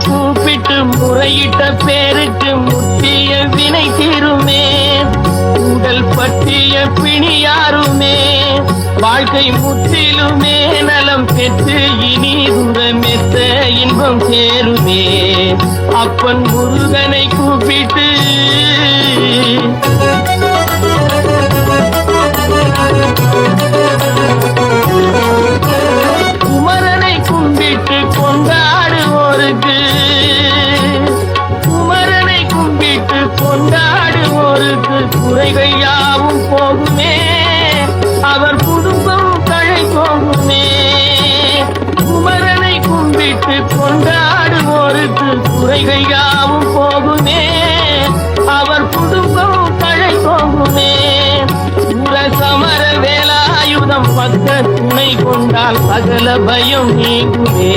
கூப்பிட்டு முறையிட்ட பேருக்கு முற்றிய வினை தீருமே. உடல் பற்றிய பிணியாருமே வாழ்க்கை முற்றிலுமே நலம் பெற்று இனி துரமெத்த இன்பம் சேருமே. அப்பன் முருகனை கூப்பிட்டு குமரனை கும்பிட்டு கொண்டாடுவோருக்கு குமரனை கும்பிட்டு கொண்டாடுவோருக்கு குறைகள் யாவும் போகுமே. அவர் குடும்பம் தழை போகுமே. குமரனை கும்பிட்டு கொண்டாடுவோருக்கு குறைகள் யாவும் போகுமே. அவர் குடும்பம் தழை போகுமே. சமர வேலாயுதம் பக்க துணை கொண்டால் சகல பயம் நீங்குமே.